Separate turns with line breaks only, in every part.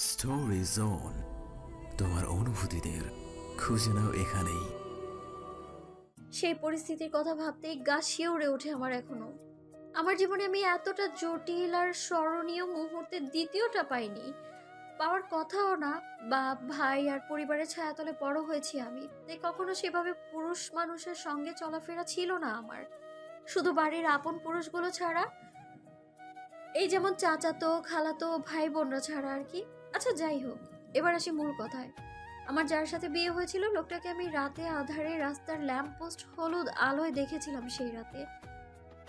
Story zone, তোমার অনুভূতিদের খুঁজে নাও এখানেই।
সেই পরিস্থিতির কথা ভাবতেই গা শিউরে ওঠে আমার এখনো। আমার জীবনে আমি এতটা জটিল আর স্মরণীয় মুহূর্তে দ্বিতীয়টা পাইনি, পাওয়ার কথাও না। বাপ ভাই আর পরিবারের ছায়াতলে বড় হয়েছি আমি, তাই কখনো সেভাবে পুরুষ মানুষের সঙ্গে চলাফেরা ছিল না আমার, শুধু বাড়ির আপন পুরুষগুলো ছাড়া, এই যেমন চাচাতো খালাতো ভাই বোনরা ছাড়া আর কি। আচ্ছা যাই হোক, এবার আসি মূল কথায়। আমার যার সাথে বিয়ে হয়েছিল লোকটাকে আমি রাতে আধারে রাস্তার ল্যাম্প পোস্ট হলুদ আলোয় দেখেছিলাম সেই রাতে।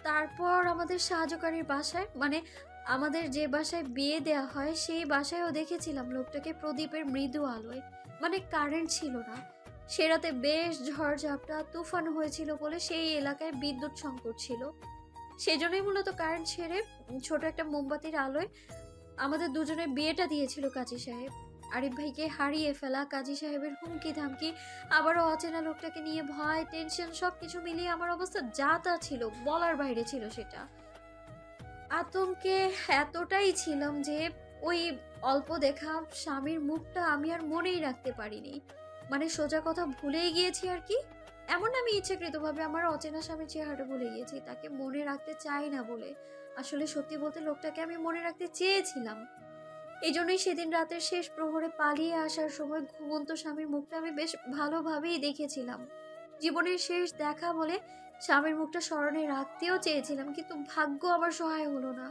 তারপর আমাদের সাহায্যকারীর বাসায়, মানে আমাদের যে বাসায় বিয়ে দেয়া হয় সেই বাসায়ও দেখেছিলাম লোকটাকে প্রদীপের মৃদু আলোয়, মানে কারেন্ট ছিল না। সে রাতে বেশ ঝড়ঝাপটা তুফান হয়েছিল বলে সেই এলাকায় বিদ্যুৎ সংকট ছিল। সেজন্যই মূলত কারেন্ট ছেড়ে ছোট একটা মোমবাতির আলোয় আমাদের দুজনের বিয়েটা দিয়েছিল কাজী সাহেব। আরিফ ভাইকে হারিয়ে ফেলা, কাজী সাহেবের হুমকি ধামকি, আবারও অচেনা লোকটাকে নিয়ে ভয় টেনশন সবকিছু মিলিয়ে আমার অবস্থা যা তা ছিল, বলার বাইরে ছিল সেটা। আতঙ্কে এতটাই ছিলাম যে ওই অল্প দেখা স্বামীর মুখটা আমি আর মনেই রাখতে পারিনি, মানে সোজা কথা ভুলেই গিয়েছি আর কি। এমন আমি ইচ্ছাকৃতভাবে আমার অচেনা স্বামীর চেহারাটা ভুলে গিয়েছি, তাকে মনে রাখতে চাই না বলে। আসলে সত্যি বলতে লোকটাকে আমি মনে রাখতে চেয়েছিলাম। এই জন্যই সেদিন রাতের শেষ প্রহরে পালিয়ে আসার সময় ঘুমন্ত স্বামীর মুখটা আমি বেশ ভালোভাবেই দেখেছিলাম। জীবনের শেষ দেখা বলে স্বামীর মুখটা স্মরণে রাখতেও চেয়েছিলাম, কিন্তু ভাগ্য আমার সহায় হলো না।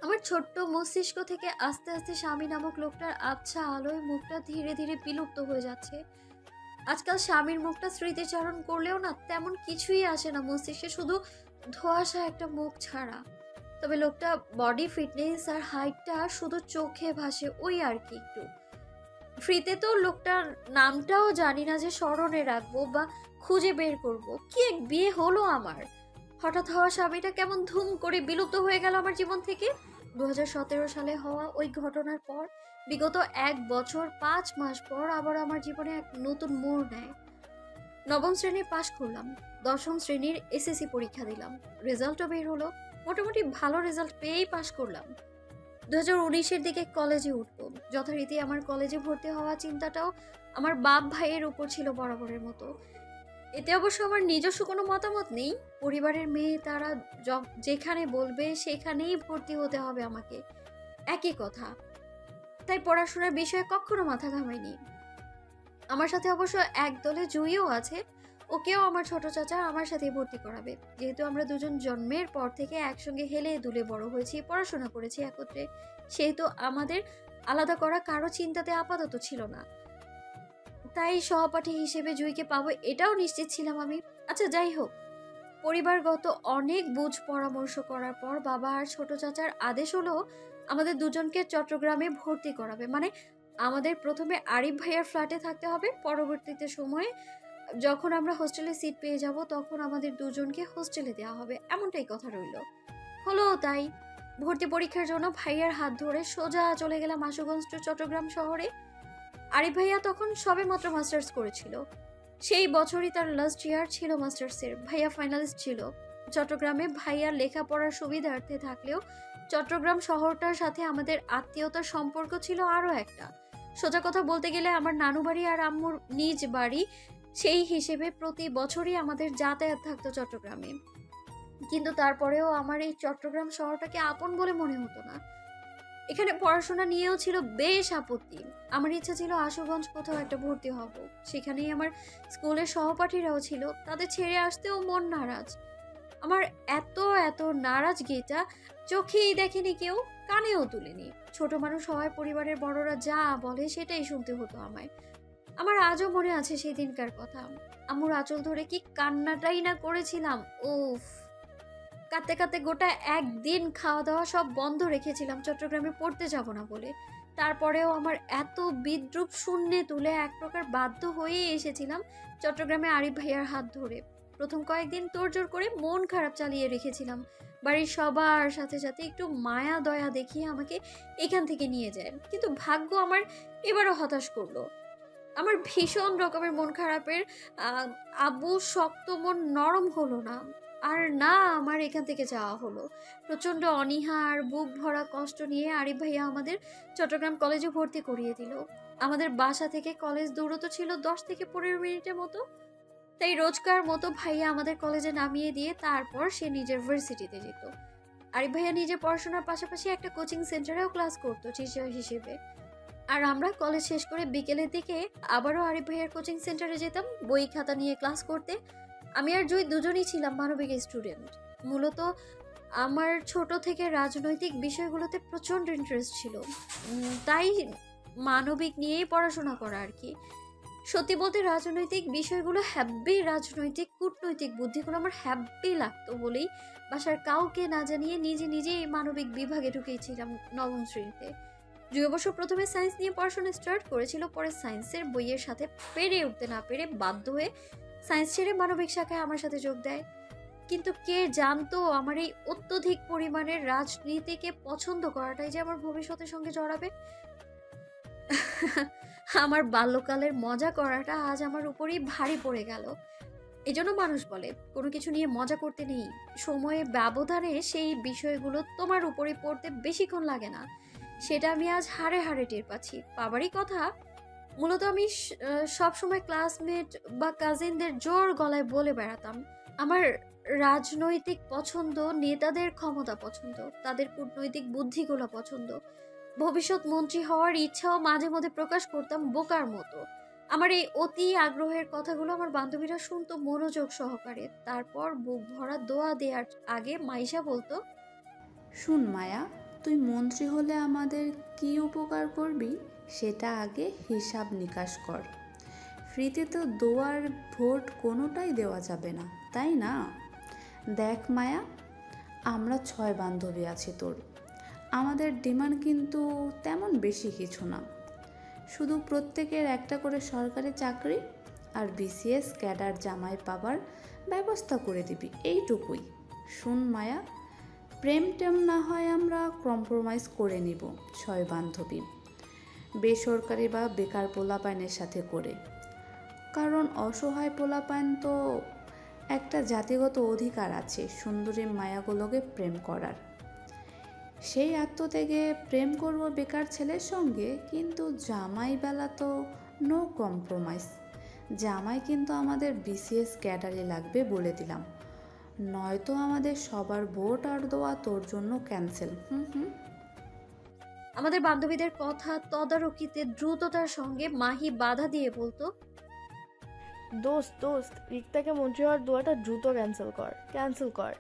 আমার ছোট্ট মস্তিষ্ক থেকে আস্তে আস্তে স্বামী নামক লোকটার আবছা আলোয় মুখটা ধীরে ধীরে বিলুপ্ত হয়ে যাচ্ছে। আজকাল স্বামীর মুখটা স্মৃতিচারণ করলেও না তেমন কিছুই আসে না মস্তিষ্কে, শুধু ধোঁয়াশা একটা মুখ ছাড়া। তবে লোকটা বডি ফিটনেস আর হাইটটা শুধু চোখে ভাসে, ওই আর কি একটু। ফ্রিতে তো লোকটার নামটাও জানি না যে স্মরণে রাখবো বা খুঁজে বের করব। কি এক বিয়ে হলো আমার! হঠাৎ হওয়া স্বামীটা কেমন ধুম করে বিলুপ্ত হয়ে গেল আমার জীবন থেকে। 2017 সালে হওয়া ওই ঘটনার পর বিগত 1 বছর 5 মাস পর আবার আমার জীবনে এক নতুন মোড় নেয়। নবম শ্রেণীর পাশ করলাম, দশম শ্রেণীর এসএসসি পরীক্ষা দিলাম, রেজাল্টও বের হলো। মোটামুটি ভালো রেজাল্ট পেয়েই পাশ করলাম। 2019-এর দিকে কলেজে উঠবো, যথারীতি আমার কলেজে ভর্তি হওয়া চিন্তাটাও আমার বাপ ভাইয়ের উপর ছিল বরাবরের মতো। এতে অবশ্য আমার নিজস্ব কোনো মতামত নেই, পরিবারের মেয়ে তারা যেখানে বলবে সেখানেই ভর্তি হতে হবে আমাকে, একই কথা। তাই পড়াশোনার বিষয়ে কখনো মাথা ঘামাইনি। আমার সাথে অবশ্য এক দলে জুইও আছে, ওকেও আমার ছোট চাচা আমার সাথে ভর্তি করাবে, যেহেতু আমরা দুজন জন্মের পর থেকে একসঙ্গে হেলে দুলে বড় হয়েছি, পড়াশোনা করেছি একত্রে, সেহেতু আমাদের আলাদা করা কারো চিন্তাতে আপাতত ছিল না। তাই সহপাঠী হিসেবে জুইকে পাবো এটাও নিশ্চিত ছিলাম আমি। আচ্ছা যাই হোক, পরিবারগত অনেক বুঝ পরামর্শ করার পর বাবা আর ছোট চাচার আদেশ হলো আমাদের দুজনকে চট্টগ্রামে ভর্তি করাবে, মানে আমাদের প্রথমে আরিফ ভাইয়ার ফ্ল্যাটে থাকতে হবে, পরবর্তীতে সময়ে যখন আমরা হোস্টেলে সিট পেয়ে যাব তখন আমাদের দুজনকে হোস্টেলে দেওয়া হবে, এমনটাই কথা রইল। হলো তাই। ভর্তি পরীক্ষার জন্য ভাইয়ার হাত ধরে সোজা চলে গেলাম আশুগঞ্জ টু চট্টগ্রাম শহরে। আরিফ ভাইয়া তখন সবে মাত্র মাস্টার্স করেছিল, সেই বছরই তার লাস্ট ইয়ার ছিল মাস্টার্সের। ভাইয়া ফাইনালিস্ট ছিল। চট্টগ্রামে ভাইয়ার লেখাপড়ার সুবিধার্থে থাকলেও চট্টগ্রাম শহরটার সাথে আমাদের আত্মীয়তার সম্পর্ক ছিল আরও একটা। সোজা কথা বলতে গেলে আমার নানু বাড়ি আর আম্মুর নিজ বাড়ি, সেই হিসেবে প্রতি বছরই আমাদের যাতায়াত থাকতো চট্টগ্রামে। কিন্তু তারপরেও আমার এই চট্টগ্রাম শহরটাকে আপন বলে মনে হতো না। এখানে পড়াশোনা নিয়েও ছিল বেশ আপত্তি। আমার ইচ্ছা ছিল আশুগঞ্জ কোথাও একটা ভর্তি হব, সেখানেই আমার স্কুলের সহপাঠীরাও ছিল, তাদের ছেড়ে আসতেও মন নারাজ। আমার এত এত নারাজগিটা চোখেই দেখেনি কেউ, কানেও তুলেনি। ছোট মানুষ হওয়ায় পরিবারের বড়রা যা বলে সেটাই শুনতে হতো আমায়। আমার আজও মনে আছে সেই দিনকার কথা। আম্মুর আঁচল ধরে কি কান্নাটাই না করেছিলাম, উফ! কাঁদতে কাঁদতে গোটা একদিন খাওয়া দাওয়া সব বন্ধ রেখেছিলাম চট্টগ্রামে পড়তে যাব না বলে। তারপরেও আমার এত বিদ্রূপ শূন্যে তুলে এক প্রকার বাধ্য হয়েই এসেছিলাম চট্টগ্রামে আরিফ ভাইয়ার হাত ধরে। প্রথম কয়েকদিন তোড়জোড় করে মন খারাপ চালিয়ে রেখেছিলাম, বাড়ির সবার সাথে সাথে একটু মায়া দয়া দেখিয়ে আমাকে এখান থেকে নিয়ে যায়, কিন্তু ভাগ্য আমার এবারও হতাশ করলো। আমার ভীষণ রকমের মন খারাপের আবু শক্ত মন নরম হলো না। আর না আমার এখান থেকে যাওয়া হলো। প্রচণ্ড অনীহা আর বুক ভরা কষ্ট নিয়ে আরিফ ভাইয়া আমাদের চট্টগ্রাম কলেজে ভর্তি করিয়ে দিল। আমাদের বাসা থেকে কলেজ দূরত্ব ছিল 10 থেকে 15 মিনিটের মতো। তাই রোজকার মতো ভাইয়া আমাদের কলেজে নামিয়ে দিয়ে তারপর সে নিজের ভার্সিটিতে যেত। আরিফ ভাইয়া নিজে পড়াশোনার পাশাপাশি একটা কোচিং সেন্টারেও ক্লাস করতো টিচার হিসেবে। আর আমরা কলেজ শেষ করে বিকেলের দিকে আবারও আরিফ ভাইয়ার কোচিং সেন্টারে যেতাম বই খাতা নিয়ে ক্লাস করতে। আমি আর জুই দুজনই ছিলাম মানবিক স্টুডেন্ট। মূলত আমার ছোট থেকে রাজনৈতিক বিষয়গুলোতে প্রচণ্ড ইন্টারেস্ট ছিল, তাই মানবিক নিয়েই পড়াশোনা করা আর কি। সত্যি বলতে রাজনৈতিক বিষয়গুলো হ্যাব্বি, রাজনৈতিক কূটনৈতিক বুদ্ধিগুলো আমার হ্যাব্বি লাগতো বলেই বাসার কাউকে না জানিয়ে নিজে নিজে এই মানবিক বিভাগে ঢুকেছিলাম নবম শ্রেণীতে। দুই অবশ্য প্রথমে সায়েন্স নিয়ে পড়াশোনা স্টার্ট করেছিল, পরে সায়েন্সের বইয়ের সাথে পেরে উঠতে না পেরে বাধ্য হয়ে সায়েন্স ছেড়ে মানবিক শাখায় আমার সাথে যোগ দেয়। কিন্তু কে জানতো আমার এই অত্যধিক পরিমাণের রাজনীতিকে পছন্দ করাটাই যে আমার ভবিষ্যতের সঙ্গে জড়াবে। আমার বাল্যকালের মজা করাটা আজ আমার উপরই ভারী পড়ে গেল। এজন্য মানুষ বলে কোনো কিছু নিয়ে মজা করতে নেই, সময়ের ব্যবধানে সেই বিষয়গুলো তোমার উপরে পড়তে বেশিক্ষণ লাগে না। সেটা আমি আজ হাড়ে হাড়ে টের পাচ্ছি। পাবারই কথা, মূলত আমি সবসময় ক্লাসমেট বা কাজিনদের জোর গলায় বলে বেড়াতাম আমার রাজনৈতিক পছন্দ, নেতাদের ক্ষমতা পছন্দ, তাদের কূটনৈতিক বুদ্ধিগুলো পছন্দ। ভবিষ্যৎ মন্ত্রী হওয়ার ইচ্ছাও মাঝে মধ্যে প্রকাশ করতাম বোকার মতো। আমার এই অতি আগ্রহের কথাগুলো আমার বান্ধবীরা শুনতো মনোযোগ সহকারে। তারপর বুক ভরা দোয়া দেওয়ার আগে মাইশা বলতো,
শুন মায়া, তুই মন্ত্রী হলে আমাদের কি উপকার করবি সেটা আগে হিসাব নিকাশ কর। ফ্রিতে তো দোয়ার ভোট কোনোটাই দেওয়া যাবে না, তাই না? দেখ মায়া, আমরা 6 বান্ধবী আছি তোর। আমাদের ডিমান্ড কিন্তু তেমন বেশি কিছু না, শুধু প্রত্যেকের একটা করে সরকারি চাকরি আর বিসিএস ক্যাডার জামাই পাবার ব্যবস্থা করে দিবি, এইটুকুই। শুন মায়া, প্রেম টেম না হয় আমরা কম্প্রোমাইজ করে নিব 6 বান্ধবী, বেসরকারি বা বেকার পোলাপাইনের সাথে করে। কারণ অসহায় পোলাপাইন তো একটা জাতিগত অধিকার আছে সুন্দরী মায়াগুলোকে প্রেম করার। সেই আত্মত্যাগে প্রেম করব বেকার ছেলের সঙ্গে, কিন্তু জামাই বেলা তো নো কম্প্রোমাইজ। জামাই কিন্তু আমাদের বিসিএস ক্যাডারে লাগবে বলে দিলাম, নয়তো আমাদের সবার ভোট আর দোয়া তোর জন্য ক্যান্সেল।
আমাদের বান্ধবীদের কথা তদারকিতে দ্রুততার সঙ্গে মাহি বাধা দিয়ে বলতো,
দোস্ত রিক্তাকে মন্ত্রী হওয়ার দোয়াটা দ্রুত ক্যান্সেল কর।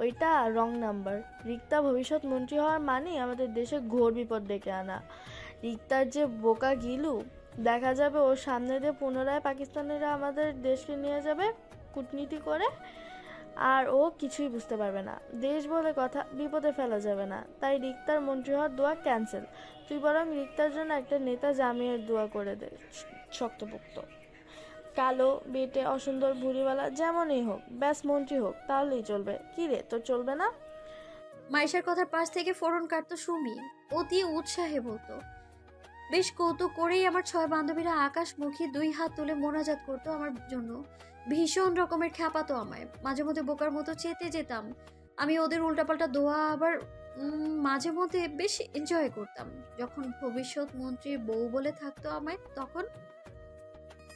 ওইটা রং নাম্বার। রিক্তা ভবিষ্যৎ মন্ত্রী হওয়ার মানে আমাদের দেশে ঘোর বিপদ ডেকে আনা। রিক্তার যে বোকা গিলু, দেখা যাবে ওর সামনে দিয়ে পুনরায় পাকিস্তানিরা আমাদের দেশকে নিয়ে যাবে কূটনীতি করে, আর ও কিছুই বুঝতে পারবে না। দেশ বলে কথা, বিপদে ফেলা যাবে না। তাই রিক্তার মন্ত্রী হওয়ার দোয়া ক্যান্সেল। তুই বরং রিক্তার জন্য একটা নেতা জামিয়ার দোয়া করে দে, শক্তপোক্ত, কালো, বেটে, অসুন্দর, ভুড়িওয়ালা, যেমনই হোক, ব্যাস মন্ত্রী হোক, তাহলেই চলবে। কি রে, তোর চলবে না?
মাইশার কথার পাশ থেকে ফোরন কাটতো সুমি, অতি উৎসাহে বলতো। বেশ কৌতুক করেই আমার 6 বান্ধবীরা আকাশমুখী 2 হাত তুলে মোনাজাত করতো আমার জন্য। ভীষণ রকমের খ্যাপাতো আমায়। মাঝে মধ্যে বোকার মতো চেতে যেতাম। আমি ওদের উল্টাপাল্টা দোয়া আবার মাঝে মধ্যে বেশ এনজয় করতাম। যখন ভবিষ্যৎ মন্ত্রীর বউ বলে থাকতো আমায়, তখন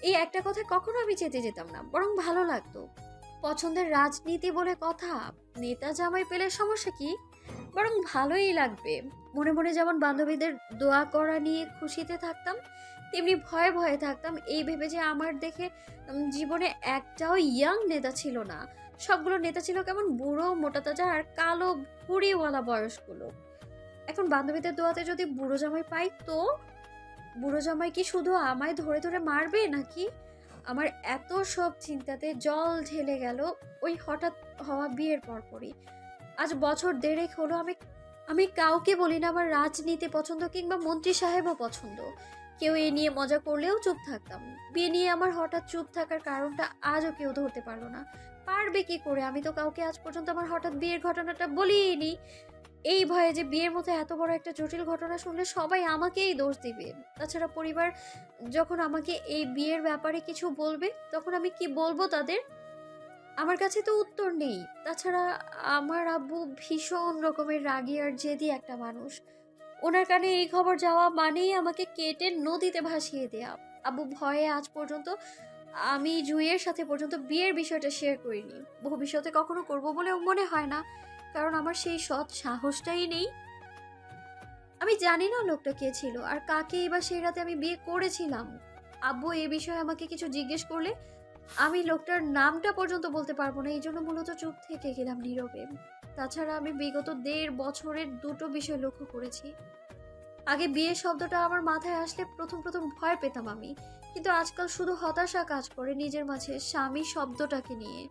এই একটা কথা কখনো আমি চেতে যেতাম না, বরং ভালো লাগতো। পছন্দের রাজনীতি বলে কথা, নেতা জামাই পেলে সমস্যা কি, বরং ভালোই লাগবে। মনে মনে যেমন বান্ধবীদের দোয়া করা নিয়ে খুশিতে থাকতাম, তেমনি ভয়ে ভয়ে থাকতাম এই ভেবে যে আমার দেখে জীবনে একটাও ইয়াং নেতা ছিল না। সবগুলো নেতা ছিল কেমন বুড়ো, মোটা তাজা আর কালো ভুঁড়িওয়ালা বয়সগুলো। এখন বান্ধবীদের দোয়াতে যদি বুড়ো জামাই পাই, তো বুড়ো জামাই কি শুধু আমায় ধরে ধরে মারবে নাকি? আমার এত সব চিন্তাতে জল ঢেলে গেল ওই হঠাৎ হওয়া বিয়ের পরপরই। আজ বছর 1.5 হলো আমি কাউকে বলি না আমার রাজনীতি পছন্দ কিংবা মন্ত্রী সাহেবও পছন্দ। কেউ এ নিয়ে মজা করলেও চুপ থাকতাম। বিয়ে নিয়ে আমার হঠাৎ চুপ থাকার কারণটা আজও কেউ ধরতে পারলো না। পারবে কি করে? আমি তো কাউকে আজ পর্যন্ত আমার হঠাৎ বিয়ের ঘটনাটা বলিনি, এই ভয়ে যে বিয়ের মতো এত বড় একটা জটিল ঘটনা শুনলে সবাই আমাকেই দোষ দিবে। তাছাড়া পরিবার যখন আমাকে এই বিয়ের ব্যাপারে কিছু বলবে, তখন আমি কি বলবো তাদের? আমার কাছে তো উত্তর নেই। তাছাড়া আমার আব্বু ভীষণ রকমের রাগী আর জেদি একটা মানুষ। ওনার কানে এই খবর যাওয়া মানেই আমাকে কেটে নদীতে ভাসিয়ে দেয়া। আব্বু ভয়ে আজ পর্যন্ত আমি জুইয়ের সাথে পর্যন্ত বিয়ের বিষয়টা শেয়ার করিনি। ভবিষ্যতে কখনো করব বলেও মনে হয় না, কারণ আমার সেই সৎ সাহসটাই নেই। আমি জানি না লোকটা কে ছিল আর কাকে এবার সেই রাতে আমি বিয়ে করেছিলাম। আব্বু এ বিষয়ে আমাকে কিছু জিজ্ঞেস করলে আমি লোকটার নামটা পর্যন্ত বলতে পারবো না, এই জন্য মূলত চুপ থেকে গেলাম নীরবে। তাছাড়া আমি বিগত 1.5 বছরের দুটো বিষয় লক্ষ্য করেছি। আগে বিয়ে শব্দটা আমার মাথায় আসলে প্রথম প্রথম ভয় পেতাম আমি, কিন্তু আজকাল শুধু হতাশা কাজ করে নিজের মাঝে স্বামী শব্দটাকে নিয়ে।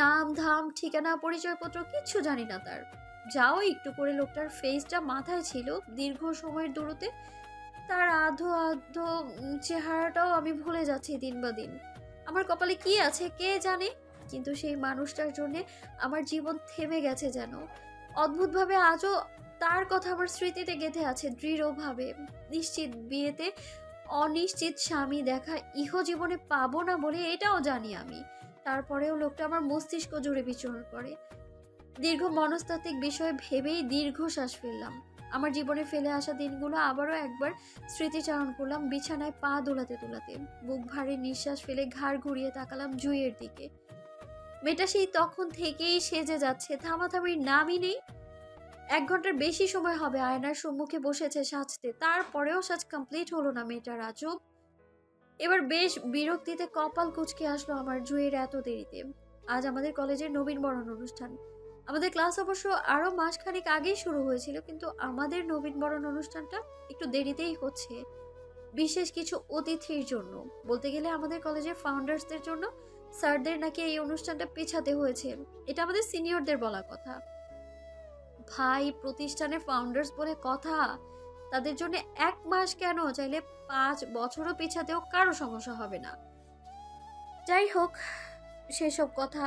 নাম ধাম ঠিকানা পরিচয়পত্র কিচ্ছু জানি না তার। যাও একটু করে লোকটার ফেসটা মাথায় ছিল দীর্ঘ সময়ের দূরতে, তার আধো আধো চেহারাটাও আমি ভুলে যাচ্ছি দিন বা দিন। আমার কপালে কি আছে কে জানে, কিন্তু সেই মানুষটার জন্য আমার জীবন থেমে গেছে যেন। অদ্ভুতভাবে আজও তার কথা আমার স্মৃতিতে গেঁথে আছে দৃঢ়ভাবে। নিশ্চিত বিয়েতে অনিশ্চিত স্বামী দেখা ইহজীবনে পাবো না বলে এটাও জানি আমি। তারপরেও লোকটা আমার মস্তিষ্ক জুড়ে বিচরণ করে। দীর্ঘ মনস্তাত্ত্বিক বিষয় ভেবেই দীর্ঘশ্বাস ফেললাম। আমার জীবনে ফেলে আসা দিনগুলো আবারও একবার স্মৃতিচারণ করলাম বিছানায় পা দোলাতে দোলাতে। বুক ভারী নিঃশ্বাস ফেলে ঘাড় ঘুরিয়ে তাকালাম জুইয়ের দিকে। মেয়েটা সেই তখন থেকেই সেজে যাচ্ছে, থামাথামির নামই নেই। 1 ঘন্টার বেশি সময় হবে আয়নার সম্মুখে বসেছে সাজতে, তারপরেও সাজ কমপ্লিট হলো না মেয়েটার। আজব। এবার বেশ বিরক্তিতে কপাল কুঁচকে আসলো আমার জুইয়ের এত দেরিতে। আজ আমাদের কলেজের নবীনবরণ অনুষ্ঠান। আমাদের ক্লাস অবশ্য আরো মাসখানেক আগেই শুরু হয়েছিল, কিন্তু আমাদের নবীনবরণ অনুষ্ঠানটা একটু দেরিতেই হচ্ছে। বিশেষ কিছু অতিথির জন্য, বলতে গেলে আমাদের কলেজের ফাউন্ডার্সদের জন্য। স্যারদের নাকি এই অনুষ্ঠানটা পেছাতে হয়েছে, এটা আমাদের সিনিয়রদের বলা কথা। ভাই, প্রতিষ্ঠানের ফাউন্ডার্স বলে কথা, তাদের জন্য 1 মাস কেন, চাইলে 5 বছরও পেছাতেও কারো সমস্যা হবে না। যাই হোক, সেসব কথা।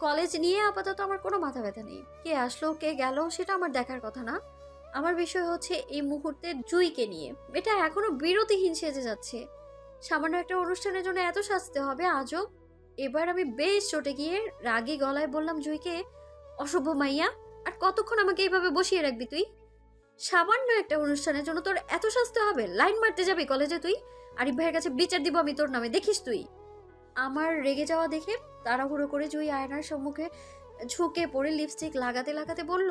কলেজ নিয়ে আপাতত আমার কোনো মাথা ব্যথা নেই। কে আসলো কে গেল সেটা আমার দেখার কথা না। আমার বিষয় হচ্ছে এই মুহূর্তে জুইকে নিয়ে। এটা এখনো বিরতিহীন সেজে যাচ্ছে। সামান্য একটা অনুষ্ঠানের জন্য এত সাজতে হবে, আজব। এবার আমি বেশ চটে গিয়ে রাগী গলায় বললাম জুইকে, অসভ্য মাইয়া, আর কতক্ষণ আমাকে এইভাবে বসিয়ে রাখবি তুই? সামান্য একটা অনুষ্ঠানের জন্য তোর এত সাজতে হবে? লাইন মারতে যাবি কলেজে তুই? আরিফ ভাইয়ের কাছে বিচার দিব আমি তোর নামে, দেখিস তুই। আমার রেগে যাওয়া দেখে তাড়াহুড়ো করে জুই আয়নার সম্মুখে ঝুঁকে পড়ে লিপস্টিক লাগাতে লাগাতে বলল,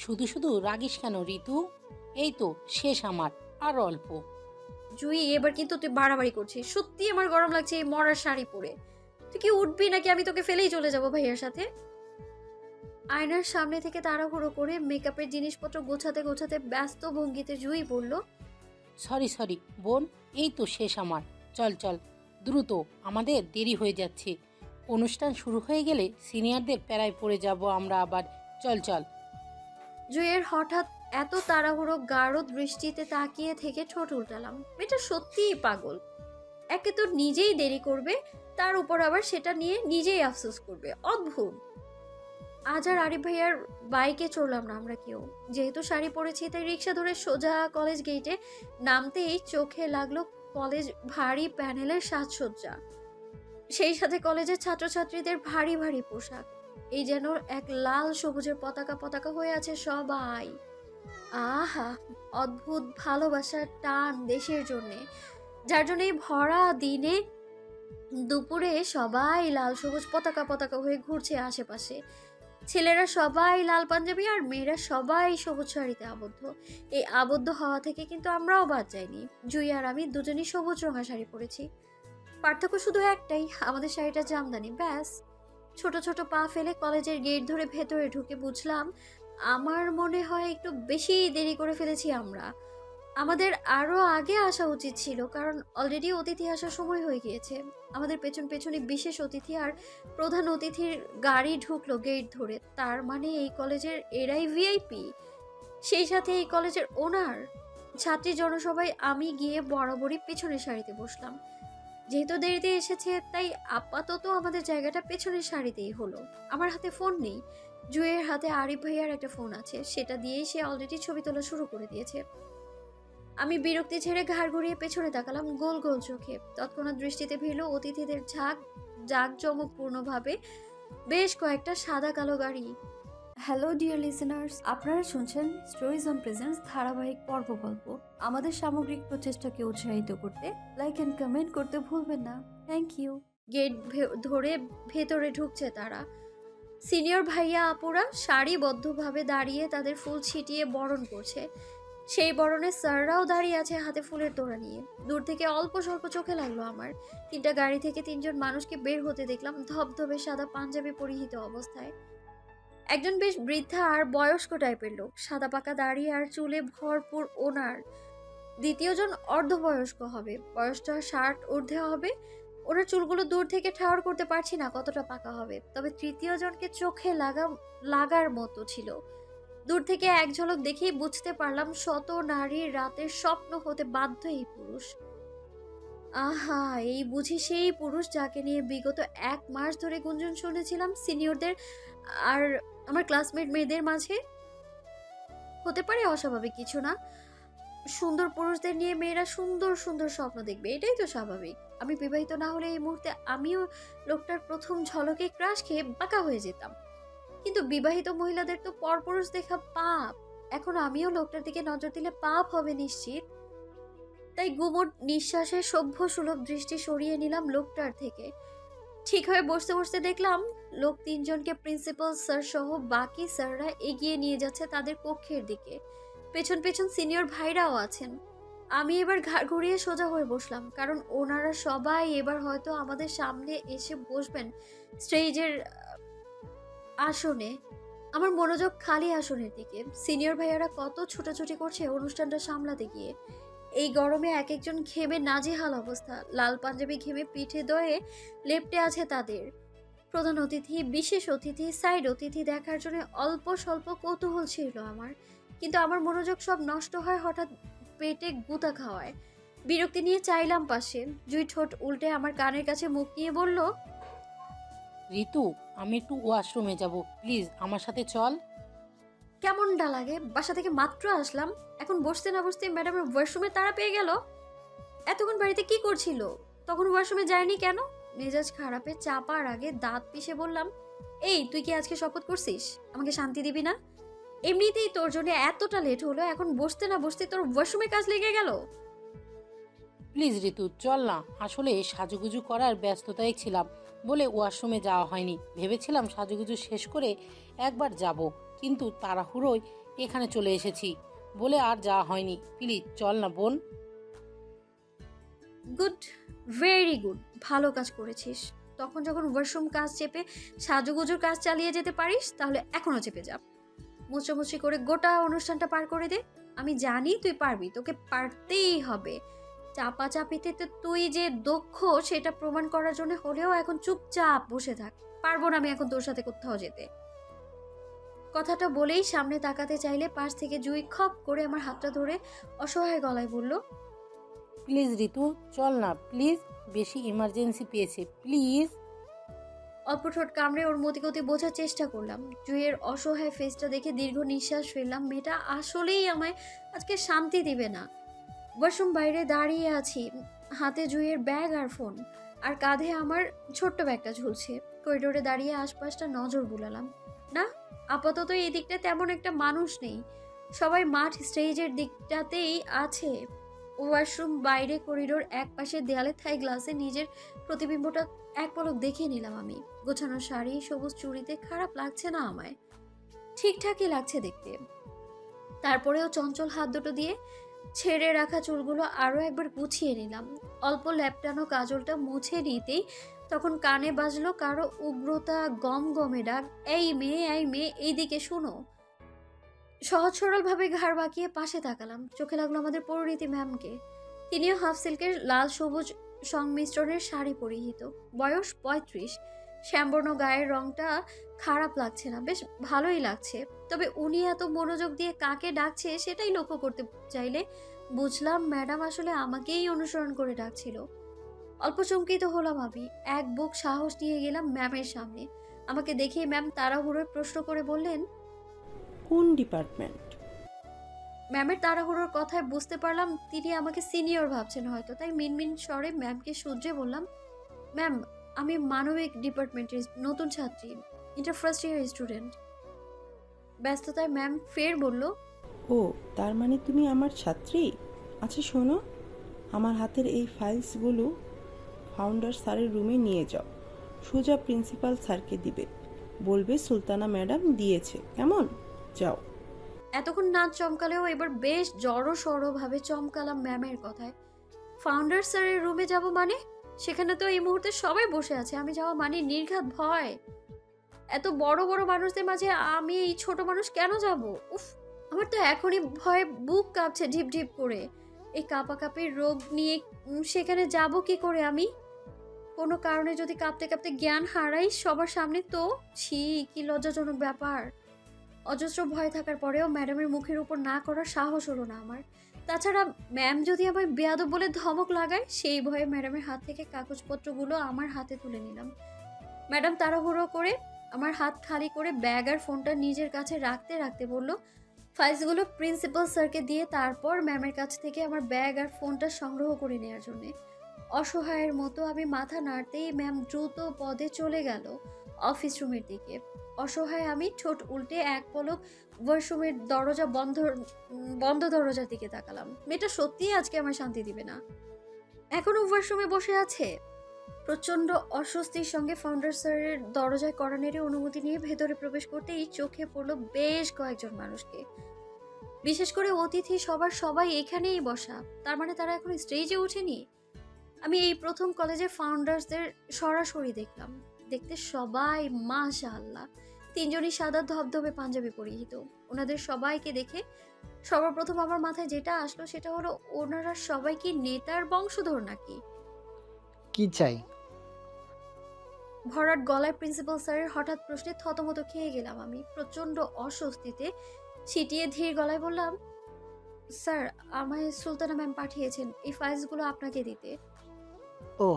শুধু শুধু রাগিস কেন ঋতু? এই তো শেষ আমার, আর অল্প।
জুই, এবার কিন্তু তুই বাড়াবাড়ি করছিস। সত্যি আমার গরম লাগছে এই মরার শাড়ি পরে। তুই কি উঠবি নাকি আমি তোকে ফেলেই চলে যাব ভাইয়ার সাথে? আয়নার সামনে থেকে তাড়াহুড়ো করে মেকআপের জিনিসপত্র গোছাতে গোছাতে ব্যস্ত ভঙ্গিতে জুই বলল,
সরি বোন, এই তো শেষ আমার। চল চল দ্রুত, আমাদের দেরি হয়ে যাচ্ছে। অনুষ্ঠান শুরু হয়ে গেলে সিনিয়রদের প্যারায় পড়ে যাব আমরা আবার। চল চল।
জুইয়ের হঠাৎ এত তাড়াহুড়ো গাঢ় দৃষ্টিতে তাকিয়ে থেকে ঠোঁট উল্টালাম। এটা সত্যিই পাগল। একে তো নিজেই দেরি করবে, তার উপর আবার সেটা নিয়ে নিজেই আফসোস করবে। অদ্ভুত। আজ আর আরিফ ভাইয়ার বাইকে চড়লাম না আমরা কেউ। যেহেতু শাড়ি পরেছি তাই রিক্সা ধরে সোজা কলেজ গেটে নামতেই চোখে লাগলো কলেজ ভারী প্যানেলের সাজসজ্জা, সেই সাথে কলেজের ছাত্রছাত্রীদের ভারী ভারী পোশাক। এই যেন এক লাল সবুজের পতাকা পতাকা হয়ে আছে সবাই। আহা, অদ্ভুত ভালোবাসার টান দেশের জন্যে, যার জন্য এই ভরা দিনে দুপুরে সবাই লাল সবুজ পতাকা পতাকা হয়ে ঘুরছে আশেপাশে। ছেলেরা সবাই লাল পাঞ্জাবি আর মেয়েরা সবাই সবুজ শাড়িতে আবদ্ধ। এই আবদ্ধ হওয়া থেকে কিন্তু আমরাও বাদ যাইনি। জুই আর আমি দুজনই সবুজ রঙা শাড়ি পরেছি। পার্থক্য শুধু একটাই, আমাদের শাড়িটা জামদানি, ব্যাস। ছোট ছোট পা ফেলে কলেজের গেট ধরে ভেতরে ঢুকে বুঝলাম আমার মনে হয় একটু বেশি দেরি করে ফেলেছি আমরা। আমাদের আরো আগে আসা উচিত ছিল, কারণ অলরেডি অতিথি আসার সময় হয়ে গিয়েছে। আমাদের পেছন পেছনে বিশেষ অতিথি আর প্রধান অতিথির গাড়ি ঢুকলো গেট ধরে। তার মানে এই কলেজের এরাই ভিআইপি, সেই সাথে এই কলেজের ওনার। ছাত্রী জনসভায় আমি গিয়ে বরাবরই পেছনের সারিতে বসলাম। যেহেতু দেরিতে এসেছে তাই আপাতত আমাদের জায়গাটা পেছনের সারিতেই হলো। আমার হাতে ফোন নেই, জুয়ের হাতে আরিফ ভাইয়ার একটা ফোন আছে, সেটা দিয়েই সে অলরেডি ছবি তোলা শুরু করে দিয়েছে। আমি বিরক্তি ছেড়ে ঘাড় ঘুরিয়ে পেছনে তাকালাম গোল গোল চোখে। তৎক্ষণাৎ দৃষ্টিতে ভিড়ল অতিথিদের জাঁকজমকপূর্ণভাবে বেশ কয়েকটা সাদা কালো গাড়ি। হ্যালো ডিয়ার লিসেনার্স, আপনারা শুনছেন স্টোরিজ অন প্রেজেন্স ধারাবাহিক পর্ব গল্প। আমাদের সামগ্রিক প্রচেষ্টাকে উৎসাহিত করতে লাইক অ্যান্ড কমেন্ট করতে ভুলবেন না। Thank you. গেট ধরে ভেতরে ঢুকছে তারা। সিনিয়র ভাইয়া আপুরা সারিবদ্ধভাবে দাঁড়িয়ে তাদের ফুল ছিটিয়ে বরণ করছে। সেই বরণে স্যাররাও দাঁড়িয়ে আছে হাতে ফুলের তোড়া নিয়ে। দূর থেকে অল্প স্বল্প চোখে লাগলো আমার। 3টা গাড়ি থেকে 3জন মানুষকে বের হতে দেখলাম ধবধবে সাদা পাঞ্জাবি পরিহিত অবস্থায়। একজন বেশ বৃদ্ধা আর বয়স্ক টাইপের লোক, সাদা পাকা দাড়ি আর চুলে ভরপুর ওনার। দ্বিতীয়জন অর্ধবয়স্ক হবে, বয়সটা 60 ঊর্ধ্বে হবে। ওনার চুলগুলো দূর থেকে ঠাওর করতে পারছি না কতটা পাকা হবে, তবে তৃতীয় জনকে চোখে লাগার মতো ছিল। দূর থেকে এক ঝলক দেখেই বুঝতে পারলাম শত নারীর রাতের স্বপ্ন হতে বাধ্য এই পুরুষ। আহা, এই বুঝি সেই পুরুষ যাকে নিয়ে বিগত 1 মাস ধরে গুঞ্জন শুনেছিলাম সিনিয়রদের আর আমার ক্লাসমেট মেয়েদের মাঝে। হতে পারে অস্বাভাবিক কিছু না, সুন্দর পুরুষদের নিয়ে মেয়েরা সুন্দর সুন্দর স্বপ্ন দেখবে, এটাই তো স্বাভাবিক। আমি বিবাহিত না হলে এই মুহূর্তে আমিও লোকটার প্রথম ঝলকে ক্রাশ খেয়ে বাঁকা হয়ে যেতাম। কিন্তু বিবাহিত মহিলাদের তো পরপুরুষ দেখা পাপ। এখন আমিও লোকটার দিকে নজর দিলে পাপ হবে নিশ্চিত। তাই গুমোট নিঃশ্বাসে সভ্য সুলভ দৃষ্টি সরিয়ে নিলাম লোকটার থেকে। ঠিক হয়ে বসতে বসতে দেখলাম লোক 3 জনকে প্রিন্সিপাল স্যার সহ বাকি স্যাররা এগিয়ে নিয়ে যাচ্ছে তাদের কক্ষের দিকে। পেছন পেছন সিনিয়র ভাইরাও আছেন। আমি এবার ঘাড় ঘুরিয়ে সোজা হয়ে বসলাম, কারণ ওনারা সবাই এবার হয়তো আমাদের সামনে এসে বসবেন স্টেজের আসনে। আমার মনোযোগ খালি আসনের দিকে। সিনিয়র ভাইয়ারা কত ছোটাছুটি করছে অনুষ্ঠানটা সামলাতে গিয়ে। এই গরমে এক একজন ঘেমে নাজেহাল অবস্থা, লাল পাঞ্জাবি ঘেমে পিঠে দয়ে লেপ্টে আছে তাদের। প্রধান অতিথি, বিশেষ অতিথি, সাইড অতিথি দেখার জন্য অল্প স্বল্প কৌতূহল ছিল আমার, কিন্তু আমার মনোযোগ সব নষ্ট হয় হঠাৎ পেটে গুতা খাওয়ায়। বিরক্তি নিয়ে চাইলাম পাশে। জুই ঠোঁট উল্টে আমার কানের কাছে মুখ নিয়ে বলল,
ঋতু, আমি একটু ওয়াশরুমে যাব, প্লিজ আমার সাথে চল।
কেমনটা লাগে? বাসা থেকে মাত্র আসলাম, এখন বসতে না বসতে ম্যাডামের ওয়াশরুমে তাড়া পেয়ে গেল। এতক্ষণ বাড়িতে কি করছিল? তখন ওয়াশরুমে যায়নি কেন? মেজাজ খারাপে চাপার আগে দাঁত পিষে বললাম, এই তুই কি আজকে শপথ করছিস আমাকে শান্তি দিবি না? এমনিতেই তোর জন্য এতটা লেট হলো, এখন বসতে না বসতে তোর ওয়াশরুমে কাজ লেগে গেল।
প্লিজ ঋতু, চল না। আসলে সাজুগুজু করার ব্যস্ততায় ছিলাম বলে ওয়াশরুমে যাওয়া হয়নি। ভেবেছিলাম সাজুগুজু শেষ করে একবার যাব, কিন্তু তাড়াহুড়োয় এখানে চলে এসেছি বলে আর যাওয়া হয়নি। প্লিজ চল না বোন।
গুড, ভেরি গুড, ভালো কাজ করেছিস। তখন যখন ওয়াশরুম কাজ চেপে সাজুগুজুর কাজ চালিয়ে যেতে পারিস, তাহলে এখনো চেপে যা। মুচোমুচি করে গোটা অনুষ্ঠানটা পার করে দে। আমি জানি তুই পারবি, তোকে পারতেই হবে। চাপাচাপিতে তো তুই যে দক্ষ সেটা প্রমাণ করার জন্য হলেও এখন চুপচাপ বসে থাক। পারবো না আমি এখন তোর সাথে কোথাও যেতে। কথাটা বলেই সামনে তাকাতে চাইলে পাশ থেকে জুই খপ করে আমার হাতটা ধরে অসহায় গলায় বলল,
প্লিজ ঋতু, চল না প্লিজ, বেশি ইমার্জেন্সি পেয়েছে, প্লিজ।
অল্প ঠোঁট কামড়ে ওর মতিগতি বোঝার চেষ্টা করলাম। জুইয়ের অসহায় ফেসটা দেখে দীর্ঘ নিঃশ্বাস ফেললাম। মেয়েটা আসলেই আমায় আজকে শান্তি দিবে না। ওয়াশরুম বাইরে দাঁড়িয়ে আছি, হাতে জুইয়ের ব্যাগ আর ফোন, আর কাঁধে আমার ছোট্ট ব্যাগটা ঝুলছে। করিডোরে দাঁড়িয়ে আশপাশটা নজর বুলালাম। না, আপাতত এই দিকটা তেমন একটা মানুষ নেই, সবাই মাঠ স্টেজের দিকটাতেই আছে। ওয়াশরুম বাইরে করিডোর এক পাশে দেয়ালে থাই গ্লাসে নিজের প্রতিবিম্বটা এক পলক দেখে নিলাম আমি। গোছানো শাড়ি, সবুজ চুড়িতে খারাপ লাগছে না আমায়, ঠিকঠাকই লাগছে দেখতে। তারপরেও চঞ্চল হাত দুটো দিয়ে ছেড়ে রাখা চুলগুলো আরো একবার গুছিয়ে নিলাম। অল্প ল্যাপটানো কাজলটা মুছে নিতেই তখন কানে বাজলো কারো উগ্রতা গমগমে ডাক, এই মেয়ে, এই মেয়ে, এইদিকে শোনো। সহজ সরল ভাবে ঘাড় বাঁকিয়ে পাশে তাকালাম। চোখে লাগলো আমাদের পরিণীতি ম্যামকে। তিনিও হাফ সিল্কের লাল সবুজ সংমিশ্রণের শাড়ি পরিহিত, বয়স 35। শ্যামবর্ণ গায়ের রংটা খারাপ লাগছে না, বেশ ভালোই লাগছে। তবে উনি এত মনোযোগ দিয়ে কাকে ডাকছে সেটাই লক্ষ্য করতে চাইলে বুঝলাম ম্যাডাম আসলে আমাকেই অনুসরণ করে ডাকছিল। অল্প চমকিত হলাম আমি। এক বুক সাহস নিয়ে গেলাম ম্যামের সামনে। আমাকে দেখেই ম্যাম তাড়াহুড়োয় প্রশ্ন করে বললেন,
কোন ডিপার্টমেন্ট?
ম্যামের তাড়াহুড়োর কথায় বুঝতে পারলাম তিনি আমাকে সিনিয়র ভাবছেন হয়তো, তাই মিনমিন স্বরে ম্যামকে শুধরে বললাম, ম্যাম আমি মানবিক ডিপার্টমেন্টের নতুন ছাত্রী, ইন্টার ফার্স্ট ইয়ার স্টুডেন্ট। ব্যস্ততায় ম্যাম ফের বলল,
ও তার মানে তুমি আমার ছাত্রী। আচ্ছা শোনো, আমার হাতের এই ফাইলসগুলো ফাউন্ডার স্যারের রুমে নিয়ে যাও, সোজা প্রিন্সিপাল স্যারকে দিবে, বলবে সুলতানা ম্যাডাম দিয়েছে, কেমন? যাও।
এতক্ষণ না চমকালেও এবার বেশ জড়সড়ভাবে চমকালাম ম্যামের কথায়। ফাউন্ডার স্যারের রুমে যাব মানে? সেখানে তো এই মুহূর্তে সবাই বসে আছে, আমি যাওয়া মানে নির্ঘাত ভয়। এত বড় বড় মানুষদের মাঝে আমি এই ছোট মানুষ কেন যাব? উফ, আমার তো এখনই ভয়ে বুক কাঁপছে ঢিপ ঢিপ করে। এই কাঁপাকাঁপির রোগ নিয়ে সেখানে যাব কি করে আমি? কোনো কারণে যদি কাঁপতে কাঁপতে জ্ঞান হারাই সবার সামনে, তো ছি, কি লজ্জাজনক ব্যাপার। অজস্র ভয় থাকার পরেও ম্যাডামের মুখের উপর না করার সাহস হলো না আমার। তাছাড়া ম্যাম যদি আমায় বেয়াদব বলে ধমক লাগায়, সেই ভয়ে ম্যাডামের হাত থেকে কাগজপত্রগুলো আমার হাতে তুলে নিলাম। ম্যাডাম তাড়াহুড়ো করে আমার হাত খালি করে ব্যাগ আর ফোনটা নিজের কাছে রাখতে রাখতে বলল, ফাইলসগুলো প্রিন্সিপাল স্যারকে দিয়ে তারপর ম্যামের কাছ থেকে আমার ব্যাগ আর ফোনটা সংগ্রহ করে নেওয়ার জন্যে। অসহায়ের মতো আমি মাথা নাড়তেই ম্যাম দ্রুত পদে চলে গেল অফিস রুমের দিকে। অসহায় আমি ঠোঁট উল্টে এক পলক ওয়াশরুমের দরজা বন্ধ দরজার দিকে তাকালাম। মেয়েটা সত্যিই আজকে আমার শান্তি দিবে না। এখনো ওয়াশরুমে বসে আছে। প্রচন্ড অস্বস্তির সঙ্গে ফাউন্ডার স্যারের দরজায় কড়া নেড়ে অনুমতি নিয়ে ভেতরে প্রবেশ করতেই চোখে পড়লো বেশ কয়েকজন মানুষকে। বিশেষ করে অতিথি সবাই এখানেই বসা, তার মানে তারা এখন স্টেজে ওঠেনি। আমি এই প্রথম কলেজের ফাউন্ডার্সদের সরাসরি দেখলাম। দেখতে সবাই মাশাআল্লাহ, তিনজনই সাদা ধবধবে পাঞ্জাবি পরিহিত। ওনাদের সবাইকে দেখে সর্বপ্রথম আমার মাথায় যেটা আসলো সেটা হলো, ওনারা সবাই কি নেতার বংশধর নাকি?
কি চাই?
ভরাট গলায় প্রিন্সিপাল স্যারের হঠাৎ প্রশ্নে থতমত খেয়ে গেলাম আমি। প্রচন্ড অস্বস্তিতে ছিটিয়ে ধীর গলায় বললাম, স্যার আমায় সুলতানা ম্যাম পাঠিয়েছেন এই ফাইলসগুলো আপনাকে দিতে।
ও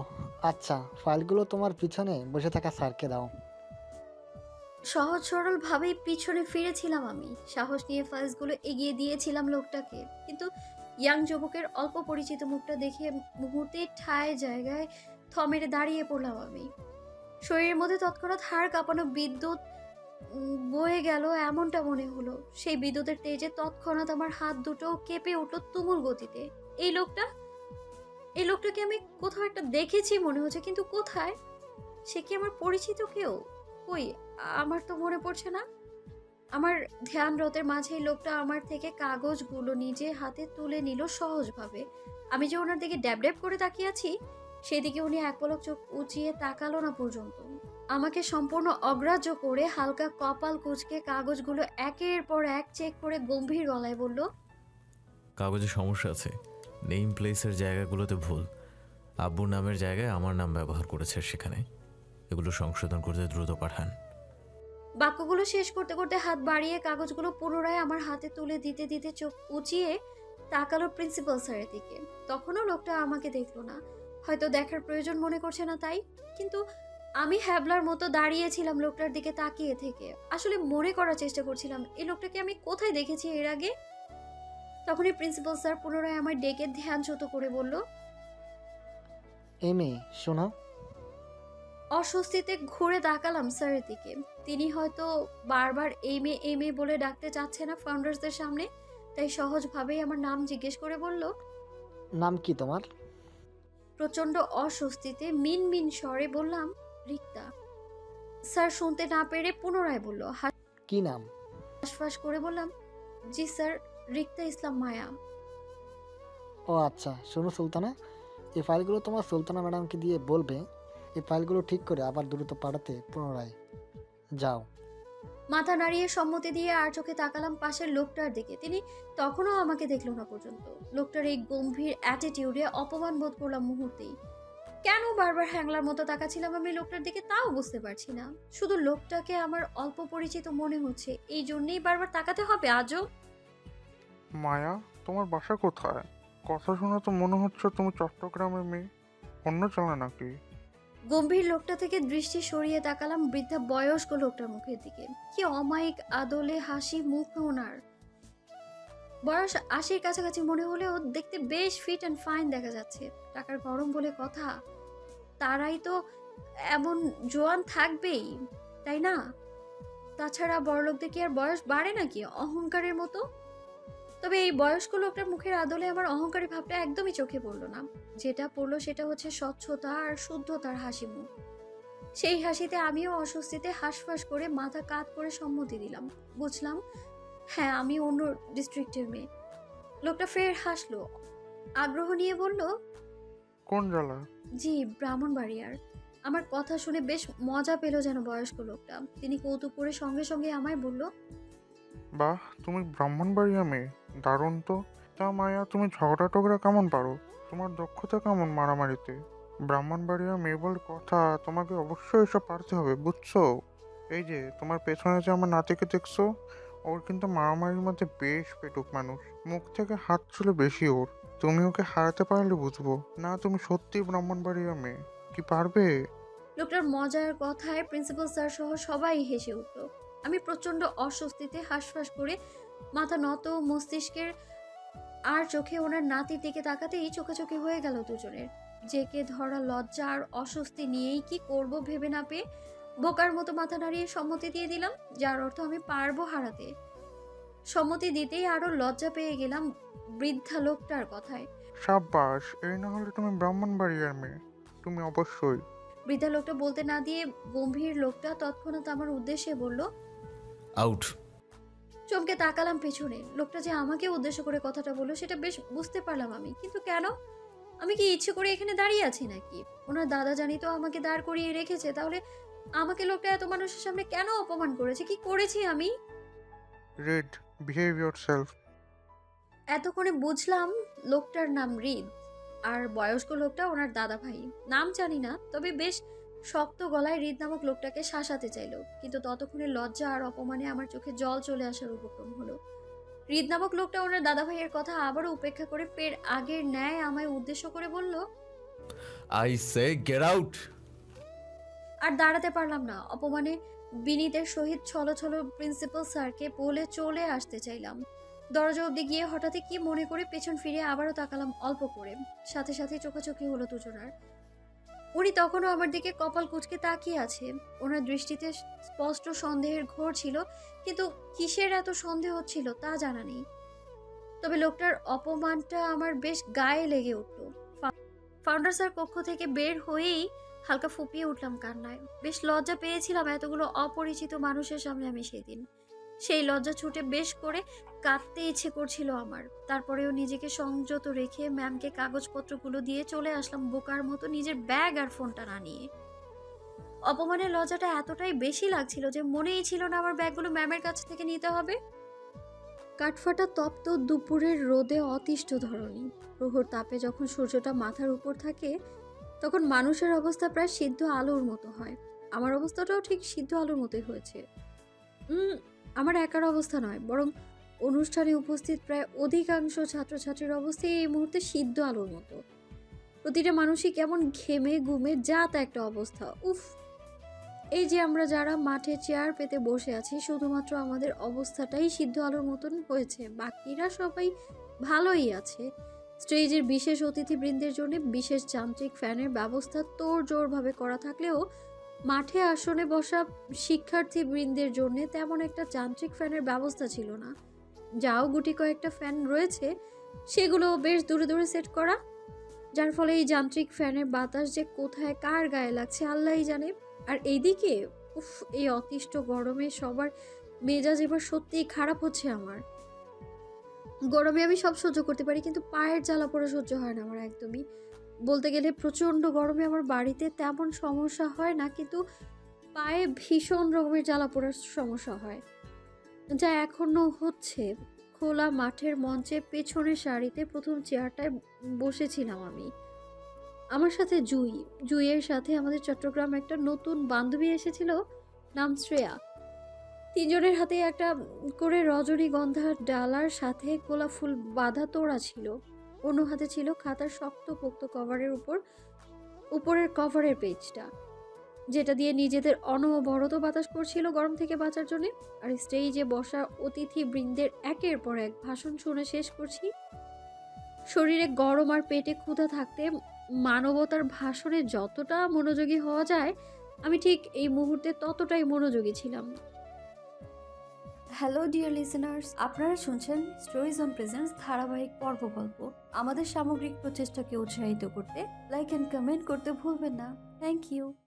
আচ্ছা, ফাইলগুলো তোমার পিছনে বসে থাকা স্যারকে দাও।
সহজ সরল ভাবেই পিছনে ফিরেছিলাম আমি। সাহস নিয়ে ফাইলসগুলো এগিয়ে দিয়েছিলাম লোকটাকে, কিন্তু ইয়াং যুবকের অল্প পরিচিত মুখটা দেখে মুহূর্তে ঠায় জায়গায় থমেরে দাঁড়িয়ে পড়লাম আমি। শরীরের মধ্যে তৎক্ষণাৎ হাড় কাঁপানো বিদ্যুৎ বয়ে গেল এমনটা মনে হলো। সেই বিদ্যুতের তেজে তৎক্ষণাৎ আমার হাত দুটো কেঁপে উঠল তুমুল গতিতে। এই লোকটাকে আমি কোথাও একটা দেখেছি মনে হচ্ছে, কিন্তু কোথায়? সে কি আমার পরিচিত কেউ? কই, আমার তো মনে পড়ছে না। আমার ধ্যান রতের মাঝেই লোকটা আমার থেকে কাগজগুলো নিজে হাতে তুলে নিল সহজভাবে। আমি যে ওনার দিকে ড্যাব ড্যাব করে তাকিয়ে আছি, সেদিকে উনি এক পলক চোখ উঁচিয়ে তাকালো না পর্যন্ত। আমাকে সম্পূর্ণ অগ্রাহ্য করে হালকা কপাল কুঁচকে কাগজগুলো একের পর এক চেক করে গম্ভীর গলায় বলল,
কাগজে সমস্যা আছে, নেম প্লেসের জায়গাগুলোতে ভুল, আব্বুর নামের জায়গায় আমার নাম ব্যবহার করেছে সেখানে, এগুলো সংশোধন করতে দ্রুত পাঠান।
বাক্যগুলো শেষ করতে করতে হাত বাড়িয়ে কাগজগুলো পুনরায় আমার হাতে তুলে দিতে দিতে চোখ উঁচিয়ে তাকালো প্রিন্সিপাল স্যারের দিকে। তখনও লোকটা আমাকে দেখলো না, হয়তো দেখার প্রয়োজন মনে করছে না তাই। কিন্তু আমি হ্যাবলার মতো দাঁড়িয়েছিলাম লোকটার দিকে তাকিয়ে থেকে। আসলে মনে করার চেষ্টা করছিলাম এই লোকটাকে আমি কোথায় দেখেছি এর আগে। তখনই প্রিন্সিপাল স্যার পুনরায় আমার ডেকে ধ্যানচ্যুত করে বলল,
এমএ শোনো।
অস্বস্তিতে ঘুরে তাকালাম স্যারের দিকে। তিনি হয়তো বারবার এম এ বলে ডাকতে চাচ্ছে না ফাউন্ডার্সদের সামনে, তাই সহজভাবেই আমার নাম জিজ্ঞেস করে বলল,
নাম কি তোমার?
প্রচন্ড অস্বস্তিতে মিনমিন স্বরে বললাম, রিক্তা। স্যার শুনতে না পেরে পুনরায় বলল,
কি নাম?
হাসফাস করে বললাম, জি স্যার, রিক্তা ইসলাম মায়া।
ও আচ্ছা, শোনো সুলতানা, এই ফাইলগুলো তোমার সুলতানা ম্যাডামকে দিয়ে বলবে এই ফাইলগুলো ঠিক করে আবার দ্রুত পাঠাতে। পুনরায় যাও।
মাথা নাড়িয়ে সম্মতি দিয়ে আর চোখে তাকালাম পাশের লোকটার দিকে। তিনি তখনও আমাকে দেখলো না পর্যন্ত। লোকটার এই গম্ভীর অ্যাটিটিউডে অপমান বোধ করলাম মুহূর্তেই। কেন বারবার হ্যাংলার মতো তাকাচ্ছিলাম আমি লোকটার দিকে তাও বুঝতে পারছি না। শুধু লোকটাকে আমার অল্প পরিচিত মনে হচ্ছে, এই জন্যেই বারবার তাকাতে হবে আজও।
মায়া, তোমার বাসা কোথায়? কথা শুনে তো মনে হচ্ছে তুমি চট্টগ্রামের মেয়ে, অন্য জেলা নাকি?
গম্ভীর লোকটা থেকে দৃষ্টি সরিয়ে তাকালাম বৃদ্ধা বয়স্ক লোকটার মুখের দিকে। কি অমায়িক আদলে হাসি মুখ ওনার। বয়স ৮০-র কাছাকাছি মনে হলেও দেখতে বেশ ফিট অ্যান্ড ফাইন দেখা যাচ্ছে। টাকার গরম বলে কথা, তারাই তো এমন জোয়ান থাকবেই, তাই না? তাছাড়া বড়লোকদের কি আর বয়স বাড়ে নাকি অহংকারের মতো? তবে এই বয়স্ক লোকটার মুখের আদলে আমার অহংকারী ভাবটা একদমই চোখে পড়লো না। যেটা পড়লো সেটা হচ্ছে স্বচ্ছতা আর শুদ্ধতার হাসি মুখ। সেই হাসিতে আমিও অস্বস্তিতে হাঁসফাঁস করে মাথা কাত করে সম্মতি দিলাম। বুঝলাম, হ্যাঁ আমি অন্য ডিস্ট্রিক্টের মেয়ে। লোকটা ফের হাসলো, আগ্রহ নিয়ে বলল,
কোন জ্বালা?
জি ব্রাহ্মণবাড়িয়ার। আমার কথা শুনে বেশ মজা পেল যেন বয়স্ক লোকটা। তিনি কৌতুক করে সঙ্গে সঙ্গে আমায় বলল,
বাহ, তুমি ব্রাহ্মণবাড়িয়া মেয়ে, দারুণ তো। তা মায়া, তুমি ঝগড়া টগড়া কেমন পারো? তোমার দক্ষতা কেমন মারামারিতে? ব্রাহ্মণবাড়িয়া মেয়ে বলে কথা, তোমাকে অবশ্যই এসব পারতে হবে, বুঝছো? এই যে তোমার পেছনে যে আমার নাতিকে দেখছো, ওর কিন্তু মারামারির মধ্যে বেশ পেটুক মানুষ, মুখ থেকে হাত ছিল বেশি ওর। তুমি ওকে হারাতে পারলে বুঝবো না তুমি সত্যি ব্রাহ্মণবাড়িয়া মেয়ে। কি পারবে?
লোকটার মজার কথায় প্রিন্সিপাল স্যার সহ সবাই হেসে উঠল। আমি প্রচন্ড অস্বস্তিতে হাঁসফাঁস করে মাথা নত মস্তিষ্কের আর চোখে ওনার নাতির দিকে তাকাতেই চোখাচোখি হয়ে গেল দুজনের। জেকে ধরা লজ্জা আর অস্বস্তি নিয়েই কি করব ভেবে না পেয়ে বোকার মতো মাথা নাড়িয়ে সম্মতি দিয়ে দিলাম, যার অর্থ আমি পারবো হারাতে। সম্মতি দিতেই আরো লজ্জা পেয়ে গেলাম বৃদ্ধা লোকটার কথায়।
সাব্বাস, এই না হলে তুমি ব্রাহ্মণবাড়িয়ার মেয়ে, তুমি অবশ্যই।
বৃদ্ধা লোকটা বলতে না দিয়ে গম্ভীর লোকটা তৎক্ষণাৎ আমার উদ্দেশ্যে বলল,
আউট।
চমকে তাকালাম পেছনে। লোকটা যে আমাকে উদ্দেশ্য করে কথাটা বললো সেটা বেশ বুঝতে পারলাম আমি, কিন্তু কেন? আমি কি ইচ্ছে করে এখানে দাঁড়িয়ে আছি নাকি? ওনার দাদা জানি তো আমাকে দাঁড় করিয়ে রেখেছে, তাহলে আমাকে লোকটা এত মানুষের সামনে কেন অপমান করেছে? কি করেছি আমি?
Red, behave your self.
এতক্ষণে বুঝলাম লোকটার নাম রিদ, আর বয়স্ক লোকটা ওনার দাদা ভাই। নাম জানি না, তবে বেশ শক্ত গলায় রিদ নামক লোকটাকে শাসাতে চাইলো, কিন্তু ততক্ষণে লজ্জা আর অপমানে আমার চোখে জল চলে আসার উপক্রম হলো। রিদ নামক লোকটা ওনার দাদা ভাইয়ের কথা আবারও উপেক্ষা করে ফের আগের ন্যায় আমায় উদ্দেশ্য করে বলল,
আই সে গেট আউট।
আর দাঁড়াতে পারলাম না। অপমানে বিনীতের সহিত ছলো ছলো প্রিন্সিপাল স্যারকে বলে চলে আসতে চাইলাম। দরজা অব্দি গিয়ে হঠাৎই কি মনে করে পেছন ফিরে আবারও তাকালাম অল্প করে। সাথে সাথে চোখাচোখি হলো দুজনার। উনি তখনও আমার দিকে কপাল কুঁচকে তাকিয়ে আছে। ওনার দৃষ্টিতে স্পষ্ট সন্দেহের ঘোর ছিল, কিন্তু কিসের এত সন্দেহ হচ্ছিল তা জানা নেই। তবে লোকটার অপমানটা আমার বেশ গায়ে লেগে উঠল। ফাউন্ডার স্যার কক্ষ থেকে বের হয়েই হালকা ফুপিয়ে উঠলাম কান্নায়। বেশ লজ্জা পেয়েছিলাম এতগুলো অপরিচিত মানুষের সামনে আমি সেদিন। সেই লজ্জা ছুটে বেশ করে কাঁদতে ইচ্ছে করছিল আমার। তারপরেও নিজেকে সংযত রেখে ম্যামকে কাগজপত্রগুলো দিয়ে চলে আসলাম বোকার মতো, নিজের ব্যাগ আর ফোনটা না নিয়ে। অপমানের লজ্জাটা এতটাই বেশি লাগছিল যে মনেই ছিল না আমার ব্যাগগুলো ম্যামের কাছ থেকে নিতে হবে। কাঠফাটা তপ্ত দুপুরের রোদে অতিষ্ঠ ধরনী প্রহর তাপে যখন সূর্যটা মাথার উপর থাকে তখন মানুষের অবস্থা প্রায় সিদ্ধ আলোর মতো হয়। আমার অবস্থাটাও ঠিক সিদ্ধ আলোর মতোই হয়েছে। আমার একার অবস্থা নয়, বরং অনুষ্ঠানে উপস্থিত প্রায় অধিকাংশ ছাত্রছাত্রীর অবস্থা এই মুহূর্তে সিদ্ধ আলোর মতো। প্রতিটা মানুষই কেমন ঘেমে ঘুমে যাত একটা অবস্থা। উফ, এই যে আমরা যারা মাঠে চেয়ার পেতে বসে আছি, শুধুমাত্র আমাদের অবস্থাটাই সিদ্ধ আলোর মতন হয়েছে, বাকিরা সবাই ভালোই আছে। স্টেজের বিশেষ অতিথিবৃন্দের জন্য বিশেষ যান্ত্রিক ফ্যানের ব্যবস্থা তোড়জোড়ভাবে করা থাকলেও মাঠে আসনে বসা শিক্ষার্থীবৃন্দের জন্য তেমন একটা যান্ত্রিক ফ্যানের ব্যবস্থা ছিল না। যাও গুটি কয়েকটা ফ্যান রয়েছে, সেগুলো বেশ দূরে দূরে সেট করা, যার ফলে এই যান্ত্রিক ফ্যানের বাতাস যে কোথায় কার গায়ে লাগছে আল্লাহই জানে। আর এইদিকে উফ, এই অতিষ্ঠ গরমে সবার মেজাজ এবার সত্যিই খারাপ হচ্ছে আমার। গরমে আমি সব সহ্য করতে পারি, কিন্তু পায়ের জ্বালা পড়া সহ্য হয় না আমার একদমই। বলতে গেলে প্রচণ্ড গরমে আমার বাড়িতে তেমন সমস্যা হয় না, কিন্তু পায়ে ভীষণ রকমের জ্বালা পড়ার সমস্যা হয়, যা এখনো হচ্ছে। খোলা মাঠের মঞ্চে পেছনের সারিতে প্রথম চেয়ারটায় বসেছিলাম আমি। আমার সাথে জুইয়ের সাথে আমাদের চট্টগ্রাম একটা নতুন বান্ধবী এসেছিল, নাম শ্রেয়া। তিনজনের হাতে একটা করে রজনীগন্ধা ডালার সাথে গোলাপ ফুল বাঁধা তোড়া ছিল। অন্য হাতে ছিল খাতার শক্ত পোক্ত কভারের উপরের কভারের পেজটা। যেটা দিয়ে নিজেদের অনবরত বাতাস করছিল গরম থেকে বাঁচার জন্য। আর স্টেজে বসা অতিথি বৃন্দের একের পর এক ভাষণ শুনে শেষ করছি। শরীরে গরম আর পেটে ক্ষুধা থাকতে মানবতার ভাষণে যতটা মনোযোগী হওয়া যায়, আমি ঠিক এই মুহূর্তে ততটাই মনোযোগী ছিলাম। হ্যালো ডিয়ার লিসেনার্স, আপনারা শুনছেন স্টোরিজ অন প্রেজেন্স ধারাবাহিক পর্বগল্প। আমাদের সামগ্রিক প্রচেষ্টাকে উৎসাহিত করতে লাইক অ্যান্ড কমেন্ট করতে ভুলবেন না। Thank you.